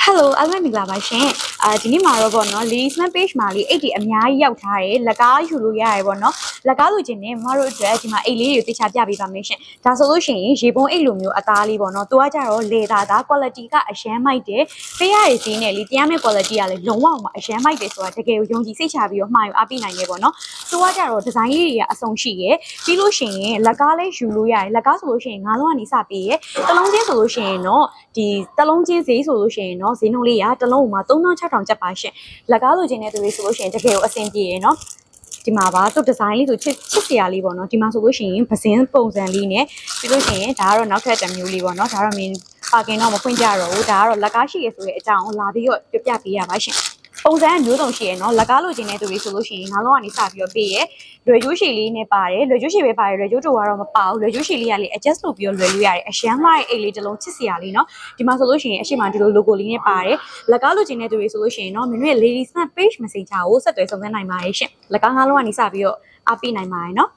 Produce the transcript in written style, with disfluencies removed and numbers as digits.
Hello အားလုံးမင်္ဂလာပါရှင်ဒီနေ့မှာတော့ဗောနော် Ladies Man Page မှာလေးအဲ့ဒီအများကြီးရောက်ထားတယ်လက်ကားယူလို့ရတယ်ဗောနော်လက်ကားလိုချင်နေမတို့အတွက်ဒီမှာအိတ်လေးတွေကိုတေချာပြပေးပါမယ်ရှင်ဒါဆိုလို့ရှိရင်ရေပုံးအိတ်လိုမျိုးအသားလေးဗောနော်သူကကြတော့လေသားသား quality ကအရန်မိုက်တယ်ပေးရည်စီးနဲ့လေတရားမဲ့ quality ကလည်းလုံးဝအရန်မိုက်တယ်ဆိုတာတကယ်ကိုယုံကြည်စိတ်ချပြီးတော့မှာယူအားပေးနိုင်တယ်ဗောနော်သူကကြတော့ဒီဇိုင်းလေးတွေကအဆုံးရှိရယ်ပြီးလို့ရှိရင်လက်ကားလေးယူလို့ရတယ်လက်ကားဆိုလို့ရှိရင်9လုံးကနေစပေးရယ်တလုံးချင်းဆိုလို့ရှိရင်တော့ဒီတလုံးချင်းဈေးဆိုလို့ရှိရင်တော့ဈေးနှုန်းလေးတလုံးမှာ3600ကျပ်ပါရှင်လက်ကားလိုချင်တဲ့သူတွေဆိုလို့ရှိရင်တကယ်ကိုအဆင်ပြေရယ်နော်ဒီမှာပါသူဒီဇိုင်းလေးဆိုချစ်စရာလေးပေါ့နော်ဒီမှာဆိုလို့ရှိရင်ပစင်းပုံစံလေးနဲ့ပြီးလို့ရှိရင်ဒါကတော့နောက်ထပ်တစ်မျိုးလေးပေါ့နော်ဒါတော့မင်းပါကင်တော့မဖွင့်ကြတော့ဘူးဒါကတော့လက်ကားရှိရဆိုတဲ့အကြောင်းလာပြီးတော့ပြပေးရပါရှင်ပုံစံမျိုးစုံရှိရယ်နော်လက်ကားလိုချင်တဲ့သူတွေဆိုလို့ရှိရင်ငါးလုံးကနေစပြီးတော့ပေးရယ်လွယ်ကျိုးရှည်လေးနဲ့ပါတယ်လွယ်ကျိုးရှည်ပဲပါတယ်လွယ်ကျိုးတိုကတော့မပါဘူးလွယ်ကျိုးရှည်လေးကလေ adjust လုပ်ပြီးတော့လွယ်လို့ရတယ်အရှမ်းမရဲ့အိတ်လေးတစ်လုံးချစ်စရာလေးနော်ဒီမှာဆိုလို့ရှိရင်အရှိမဒီလို logo လေးနဲ့ပါတယ်လက်ကားလိုချင်တဲ့သူတွေဆိုလို့ရှိရင်နော်မင်းတို့ရဲ့ Ladies Man Page Messenger ကိုဆက်သွယ်စုံစမ်းနိုင်ပါတယ်ရှင်လက်ကားငါးလုံးကနေစပြီးတော့အားပေးနိုင်ပါတယ်နော်